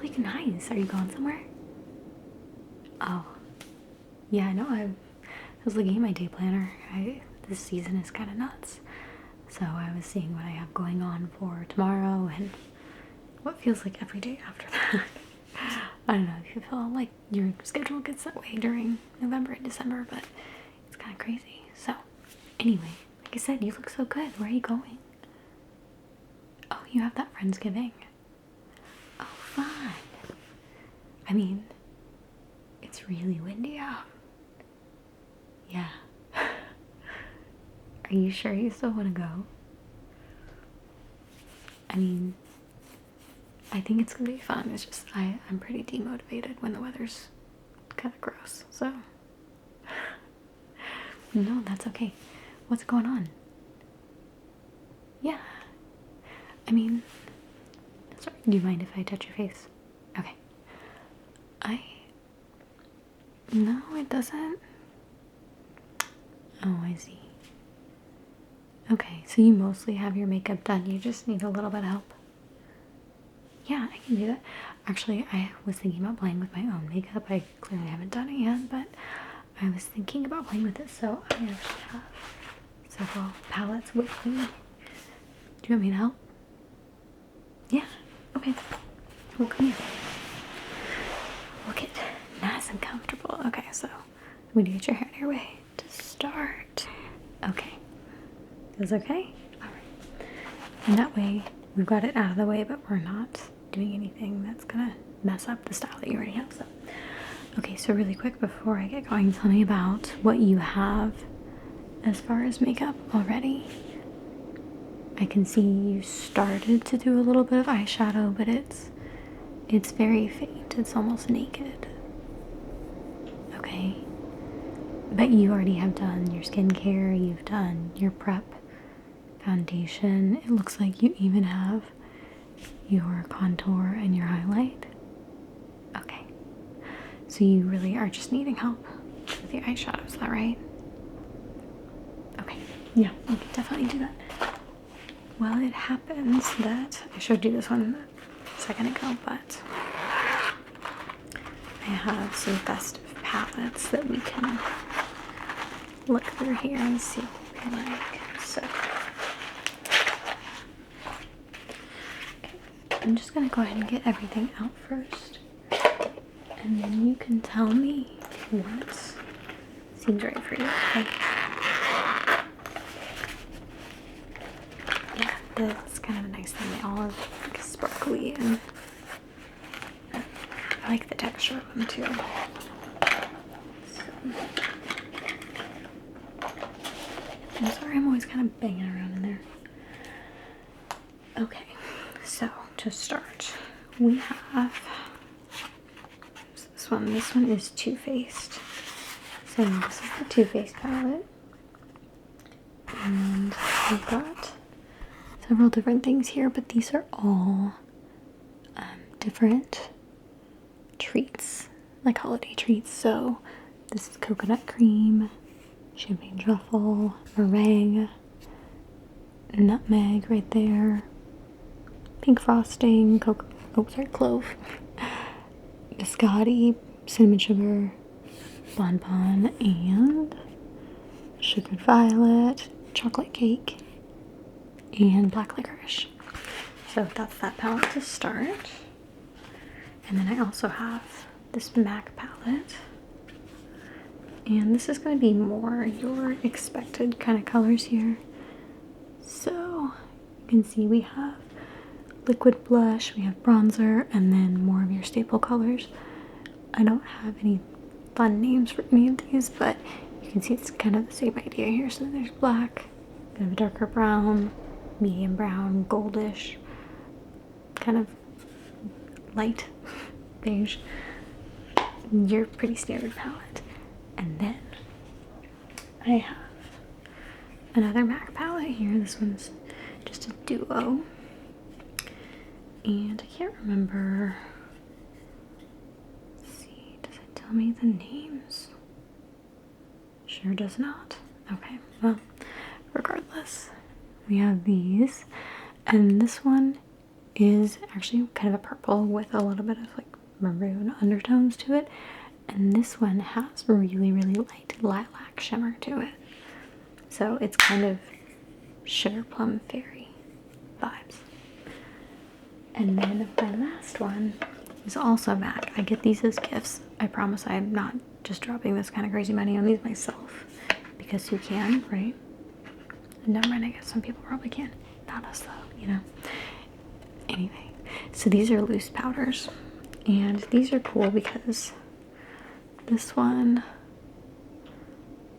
like, nice. Are you going somewhere? Oh, yeah, I know. I was looking at my day planner. This season is kind of nuts. So I was seeing what I have going on for tomorrow and what feels like every day after that. I don't know if you feel like your schedule gets that way during November and December, but it's kind of crazy. So, anyway, like I said, you look so good. Where are you going? Oh, you have that Friendsgiving. Oh, fun. I mean, it's really windy out. Yeah. Are you sure you still want to go? I mean, I think it's gonna be fun. It's just I'm pretty demotivated when the weather's kind of gross. So no, that's okay. What's going on? Yeah. I mean, sorry. Do you mind if I touch your face? Okay. No, it doesn't. Oh, I see. Okay, so you mostly have your makeup done. You just need a little bit of help. Yeah, I can do that. Actually, I was thinking about playing with my own makeup. I clearly haven't done it yet, but I was thinking about playing with it, so I actually have several palettes with me. Do you want me to help? Yeah, okay. Well, come here. We'll get nice and comfortable. Okay, so we need to get your hair your way to start. Okay. Is okay? Alright. And that way, we've got it out of the way, but we're not doing anything that's gonna mess up the style that you already have. So, okay, so really quick before I get going, tell me about what you have as far as makeup already. I can see you started to do a little bit of eyeshadow, but it's very faint. It's almost naked. Okay. But you already have done your skincare, you've done your prep foundation. It looks like you even have your contour and your highlight. Okay. So you really are just needing help with the eyeshadow, is that right? Okay. Yeah, we can definitely do that. Well, it happens that I showed you this one a second ago, but I have some festive palettes that we can look through here and see what we like. So, okay, I'm just gonna go ahead and get everything out first, and then you can tell me what seems right for you. Okay? Yeah, that's kind of a nice thing. They all are like sparkly, and I like the texture of them too. So, I'm sorry, I'm always kind of banging around in there. Okay, so to start, we have this one. This one is Too Faced. So this is the Too Faced palette. And we've got several different things here, but these are all different treats, like holiday treats. So this is coconut cream, champagne truffle, meringue, nutmeg right there, pink frosting, clove, biscotti, cinnamon sugar, bonbon, and sugared violet, chocolate cake, and black licorice. So that's that palette to start. And then I also have this MAC palette. And this is going to be more your expected kind of colors here. So you can see we have liquid blush, we have bronzer, and then more of your staple colors. I don't have any fun names for any of these, but you can see it's kind of the same idea here. So there's black, kind of a darker brown, medium brown, goldish, kind of light beige. Your pretty standard palette. And then I have another MAC palette here. This one's just a duo. And I can't remember. Let's see, does it tell me the names? Sure does not. Okay, well, regardless, we have these. And this one is actually kind of a purple with a little bit of like maroon undertones to it. And this one has really, really light lilac shimmer to it. So it's kind of Sugar Plum Fairy vibes. And then my last one is also MAC. I get these as gifts. I promise I'm not just dropping this kind of crazy money on these myself. Because who can, right? No, right, I guess some people probably can. Not us though, you know? Anyway, so these are loose powders. And these are cool because this one,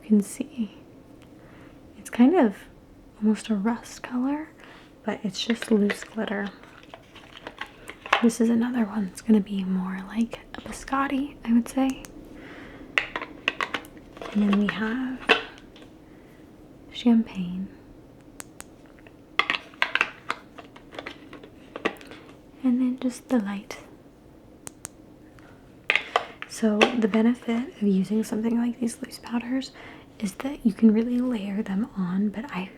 you can see, it's kind of almost a rust color, but it's just loose glitter. This is another one that's going to be more like a biscotti, I would say. And then we have champagne. And then just the light. So the benefit of using something like these loose powders is that you can really layer them on, but I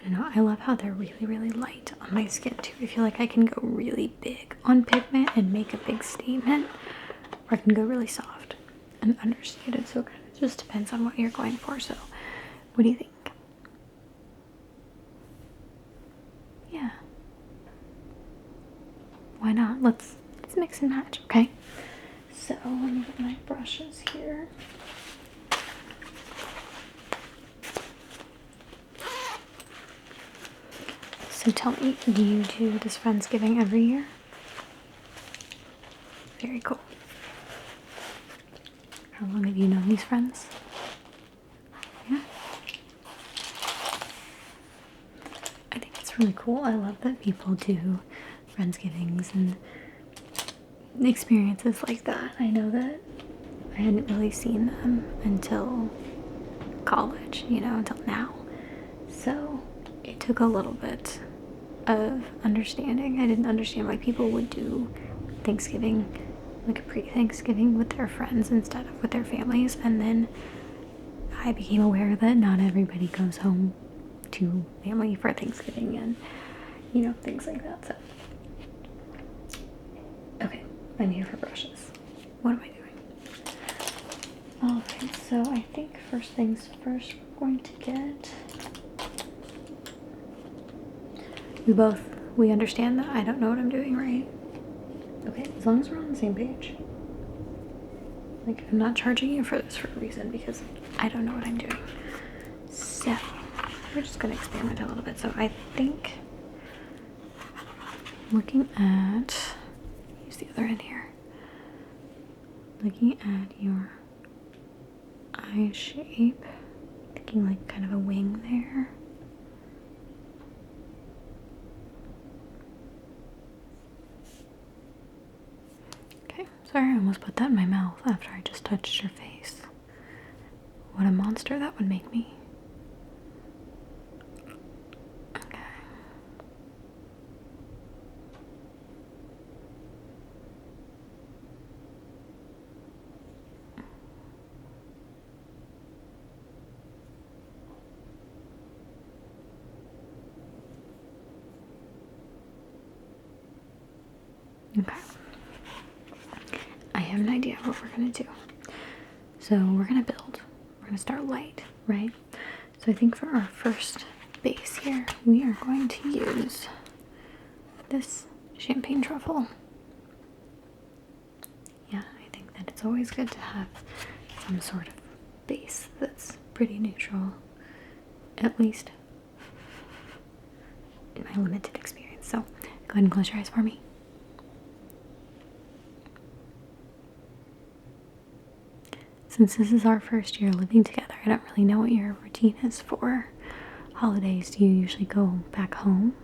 don't know, I love how they're really, really light on my skin too. I feel like I can go really big on pigment and make a big statement, or I can go really soft and understated. So it kind of just depends on what you're going for. So what do you think? Yeah. Why not? Let's mix and match, okay? So let me get my brushes here. So tell me, do you do this Friendsgiving every year? Very cool. How long have you known these friends? Yeah. I think it's really cool. I love that people do Friendsgivings and experiences like that. I know that I hadn't really seen them until college, you know, until now. So it took a little bit of understanding. I didn't understand why people would do Thanksgiving, like a pre-Thanksgiving with their friends instead of with their families. And then I became aware that not everybody goes home to family for Thanksgiving and, you know, things like that. So, okay, I'm here for brushes. What am I doing? Alright, so I think first things first, we're going to get... We understand that I don't know what I'm doing, right? Okay, as long as we're on the same page. Like, I'm not charging you for this for a reason because I don't know what I'm doing. So, we're just gonna experiment a little bit. So I think, looking at, use the other end here. Looking at your eye shape, thinking like kind of a wing there. Sorry, I almost put that in my mouth after I just touched your face. What a monster that would make me. Okay. Okay. I have an idea of what we're gonna do. So we're gonna build. We're gonna start light, right? So I think for our first base here, we are going to use this champagne truffle. Yeah, I think that it's always good to have some sort of base that's pretty neutral, at least in my limited experience. So go ahead and close your eyes for me. Since this is our first year living together, I don't really know what your routine is for holidays. Do you usually go back home?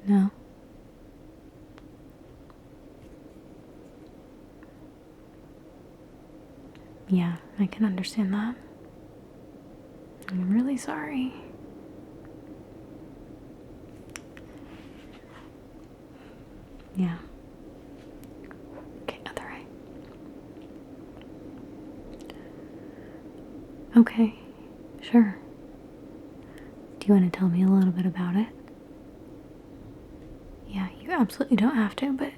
No? Yeah, I can understand that. I'm really sorry. Yeah. Okay, other eye. Okay, sure. Do you want to tell me a little bit about it? absolutely don't have to, but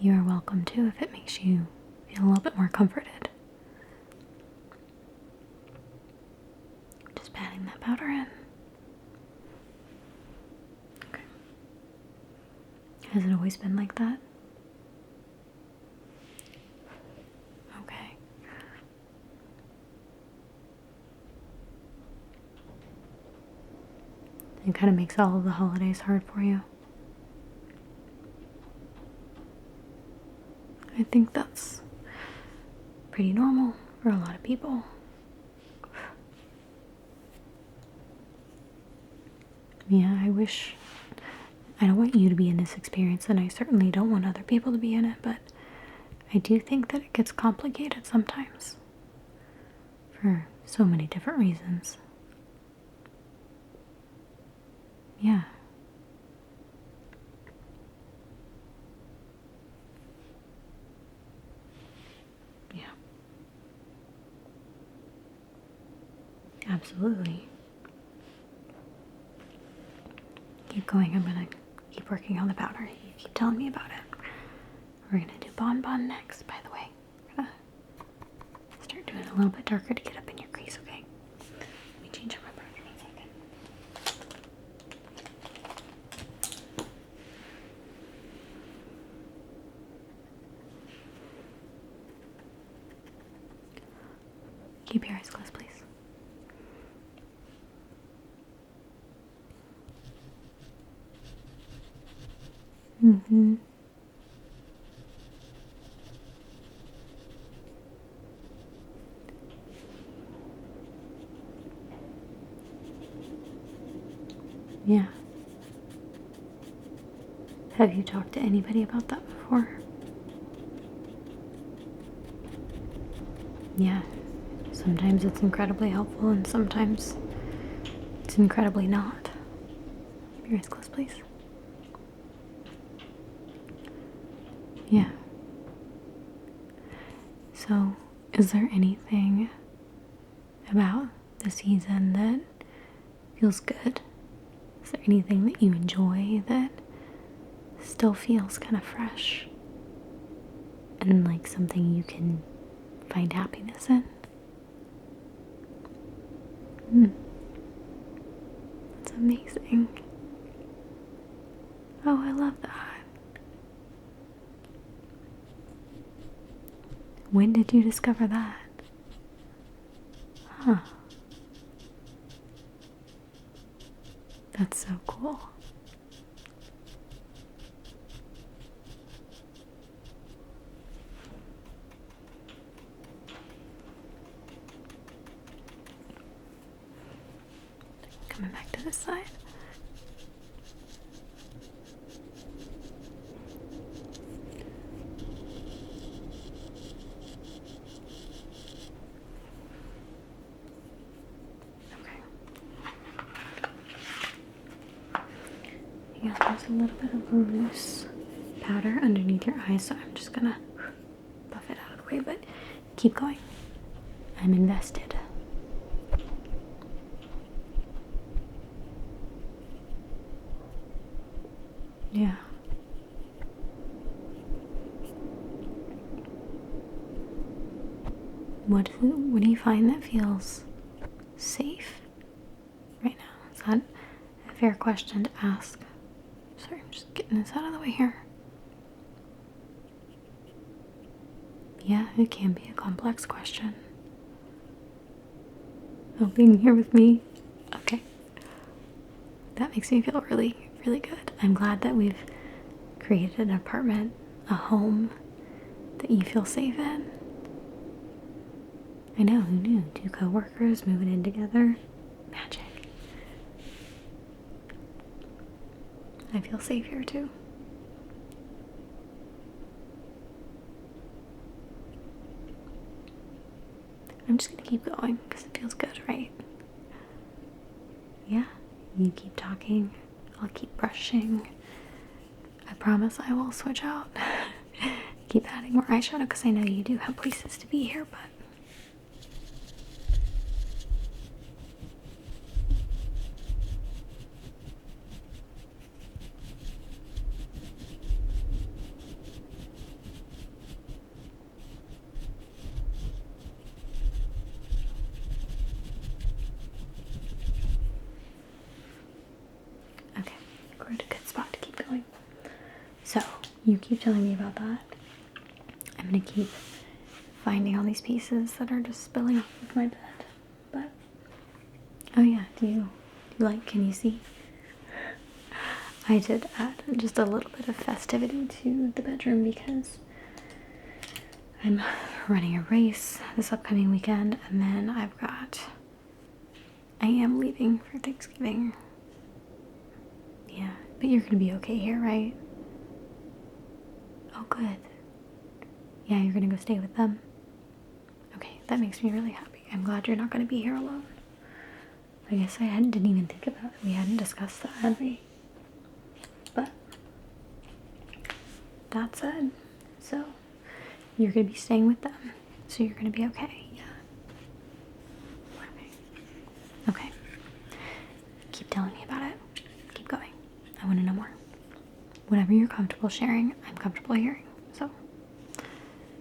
you are welcome to if it makes you feel a little bit more comforted. Just patting that powder in. Okay. Has it always been like that? Okay. It kind of makes all of the holidays hard for you. I think that's pretty normal for a lot of people. Yeah, I don't want you to be in this experience, and I certainly don't want other people to be in it, but I do think that it gets complicated sometimes for so many different reasons. Yeah. Yeah. Absolutely. Keep going. I'm gonna keep working on the powder. You keep telling me about it. We're gonna do Bon Bon next, by the way. We're gonna start doing it a little bit darker to get up in your crease, okay? Let me change up my brush 1 second. Keep your eyes closed, please. Mm-hmm. Yeah. Have you talked to anybody about that before? Yeah. Sometimes it's incredibly helpful, and sometimes it's incredibly not. Keep your eyes closed, please. Yeah. So, is there anything about the season that feels good? Is there anything that you enjoy that still feels kind of fresh and like something you can find happiness in? That's amazing. Oh, I love that. When did you discover that? Huh. That's so cool. Coming back to this side. Yeah, there's a little bit of loose powder underneath your eyes, so I'm just gonna buff it out of the way, but keep going. I'm invested. Yeah. What do you find that feels safe right now? Is that a fair question to ask? Sorry, I'm just getting this out of the way here. Yeah, it can be a complex question. Oh, being here with me? Okay. That makes me feel really, really good. I'm glad that we've created an apartment, a home that you feel safe in. I know, who knew? 2 co-workers moving in together. Magic. I feel safe here too. I'm just gonna keep going because it feels good, right? Yeah, you keep talking, I'll keep brushing. I promise I will switch out. Keep adding more eyeshadow because I know you do have places to be here, but we're at a good spot to keep going. So, you keep telling me about that. I'm gonna keep finding all these pieces that are just spilling off of my bed. But, oh yeah, do you like, can you see? I did add just a little bit of festivity to the bedroom because I'm running a race this upcoming weekend, and then I am leaving for Thanksgiving. Yeah, but you're gonna be okay here, right? Oh, good. Yeah, you're gonna go stay with them? Okay, that makes me really happy. I'm glad you're not gonna be here alone. I guess I didn't even think about it. We hadn't discussed that, had we? But that said, so you're gonna be staying with them, so you're gonna be okay. Yeah. Okay. Keep telling me about it. Keep going. I want to know more. Whatever you're comfortable sharing, I'm comfortable hearing. So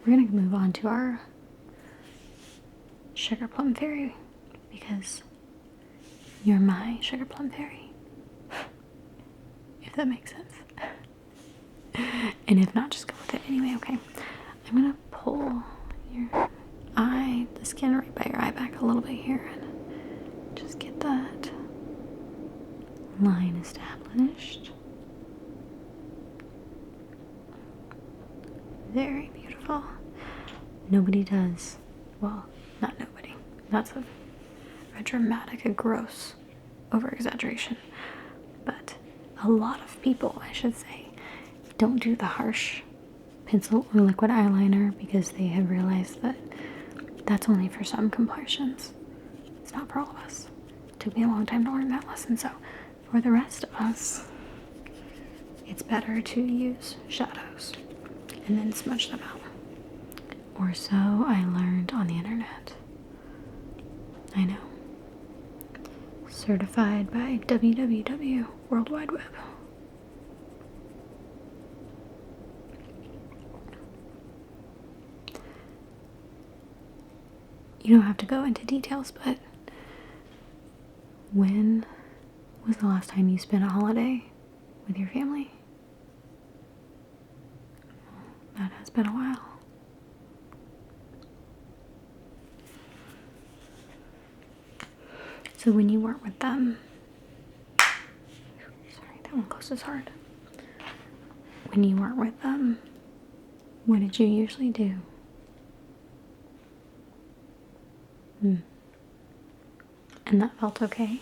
we're gonna move on to our sugar plum fairy because you're my sugar plum fairy. If that makes sense. And if not, just go with it anyway, okay? I'm gonna pull your eye, the skin right by your eye back a little bit here and just get that line established. Very beautiful. Nobody does, well, not nobody. That's a dramatic, a gross over exaggeration. But a lot of people, I should say, don't do the harsh pencil or liquid eyeliner because they have realized that that's only for some complexions. It's not for all of us. It took me a long time to learn that lesson, so for the rest of us, it's better to use shadows and then smudge them out. Or so I learned on the internet. I know. Certified by WWW, World Wide Web. You don't have to go into details, but when was the last time you spent a holiday with your family? That has been a while. So when you weren't with them, sorry, that one closes hard. When you weren't with them, what did you usually do? And that felt okay?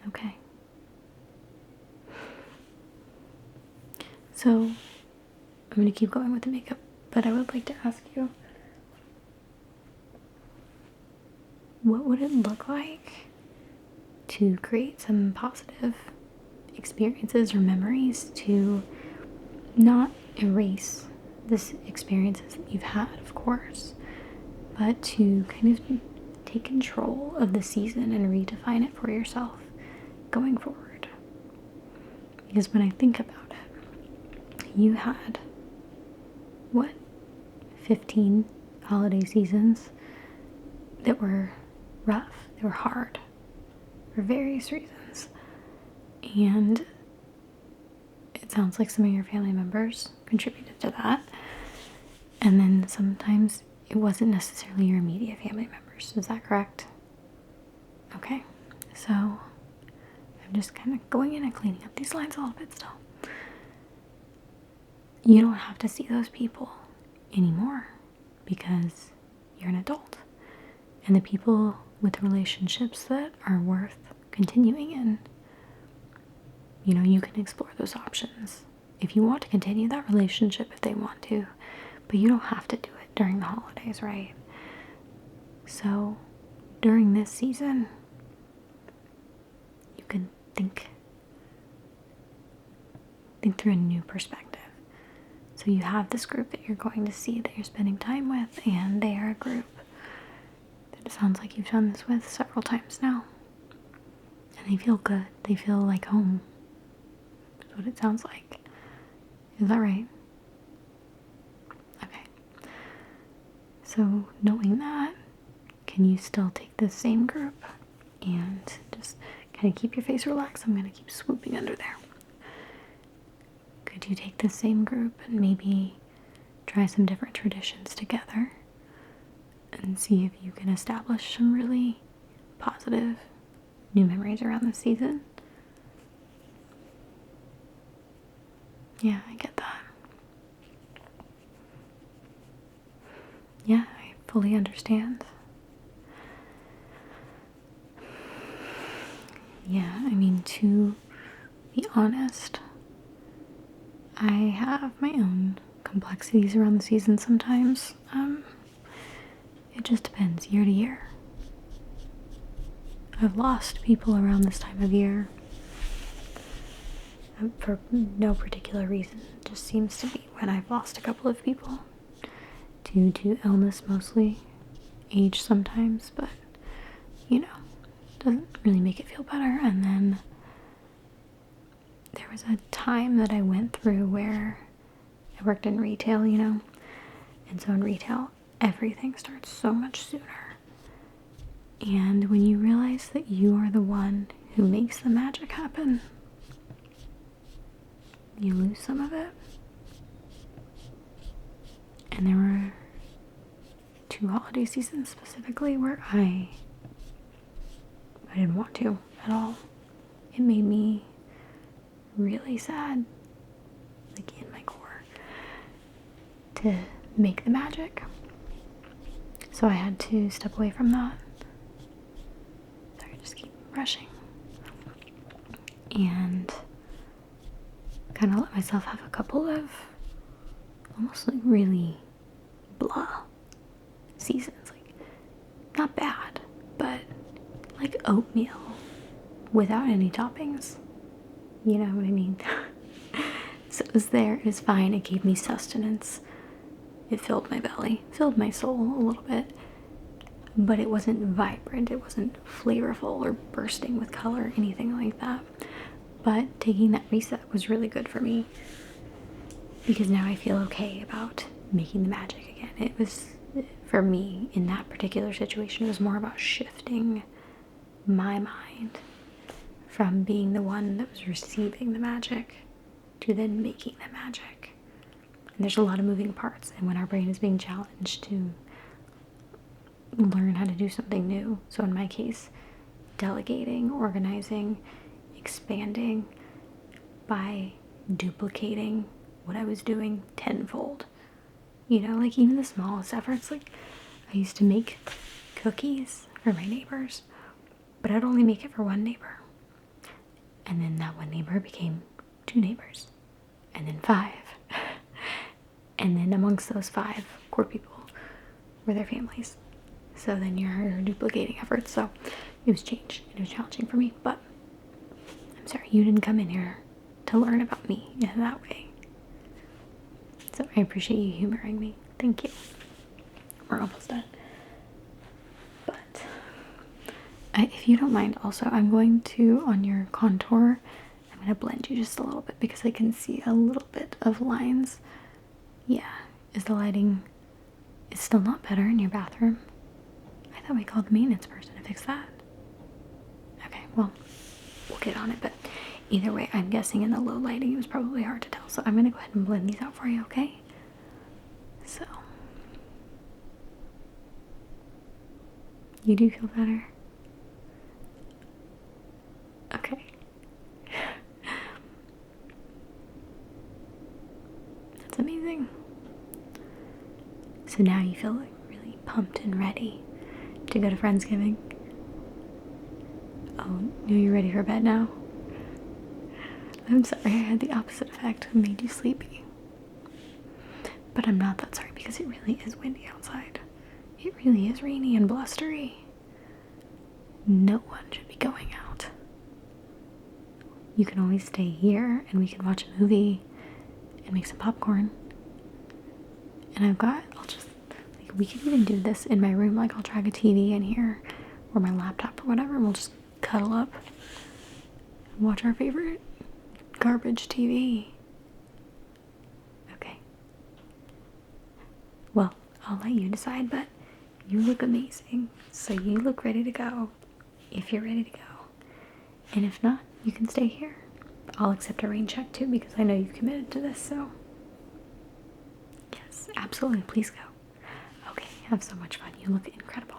Okay. So, I'm going to keep going with the makeup, but I would like to ask you, what would it look like to create some positive experiences or memories to not erase this experiences that you've had, of course, but to kind of take control of the season and redefine it for yourself going forward? Because when I think about it, you had, what, 15 holiday seasons that were rough, they were hard for various reasons. And it sounds like some of your family members contributed to that. And then sometimes it wasn't necessarily your immediate family members. Is that correct? Okay. So I'm just kind of going in and cleaning up these lines a little bit still. You don't have to see those people anymore because you're an adult. And the people with relationships that are worth continuing in, you know, you can explore those options if you want to continue that relationship, if they want to, but you don't have to do it during the holidays, right? So during this season, you can think through a new perspective. So you have this group that you're going to see, that you're spending time with, and they are a group that it sounds like you've done this with several times now. And they feel good. They feel like home. That's what it sounds like. Is that right? Okay. So knowing that, can you still take this same group and just kind of keep your face relaxed, I'm going to keep swooping under there. Could you take the same group and maybe try some different traditions together and see if you can establish some really positive new memories around this season? Yeah, I get that. Yeah, I fully understand. Yeah, I mean, to be honest, I have my own complexities around the season sometimes. It just depends year to year. I've lost people around this time of year for no particular reason. It just seems to be when I've lost a couple of people due to illness mostly, age sometimes, but you know, doesn't really make it feel better. And then there was a time that I went through where I worked in retail, and so in retail, everything starts so much sooner. And when you realize that you are the one who makes the magic happen, you lose some of it. And there were 2 holiday seasons specifically where I didn't want to at all. It made me really sad, like in my core, to make the magic. So I had to step away from that. Sorry, just keep brushing. And kind of let myself have a couple of almost like really blah seasons. Like, not bad, but like oatmeal without any toppings. You know what I mean? So it was there, it was fine, it gave me sustenance. It filled my belly, filled my soul a little bit. But it wasn't vibrant, it wasn't flavorful or bursting with color, anything like that. But taking that reset was really good for me, because now I feel okay about making the magic again. It was, for me, in that particular situation, it was more about shifting my mind from being the one that was receiving the magic to then making the magic. And there's a lot of moving parts, and when our brain is being challenged to learn how to do something new, so in my case, delegating, organizing, expanding by duplicating what I was doing tenfold. Like even the smallest efforts. Like, I used to make cookies for my neighbors, but I'd only make it for one neighbor. And then that one neighbor became 2 neighbors, and then 5. And then amongst those 5 core people were their families. So then you're duplicating efforts. So it was challenging for me, but I'm sorry, you didn't come in here to learn about me in that way. So I appreciate you humoring me. Thank you. We're almost done. But if you don't mind, also, I'm going to, on your contour, I'm going to blend you just a little bit because I can see a little bit of lines. Yeah. Is the lighting is still not better in your bathroom? I thought we called the maintenance person to fix that. Okay, well, we'll get on it, but either way, I'm guessing in the low lighting it was probably hard to tell, so I'm gonna go ahead and blend these out for you, okay? So, you do feel better? Okay. That's amazing. So now you feel like really pumped and ready to go to Friendsgiving? Oh, you're ready for bed now? I'm sorry, I had the opposite effect and made you sleepy. But I'm not that sorry because it really is windy outside. It really is rainy and blustery. No one should be going out. You can always stay here and we can watch a movie and make some popcorn. And we could even do this in my room. Like, I'll drag a TV in here or my laptop or whatever, and we'll just cuddle up and watch our favorite garbage TV. Okay. Well, I'll let you decide, but you look amazing. So you look ready to go if you're ready to go. And if not, you can stay here. I'll accept a rain check too because I know you've committed to this, so. Yes, absolutely. Please go. Okay, have so much fun. You look incredible.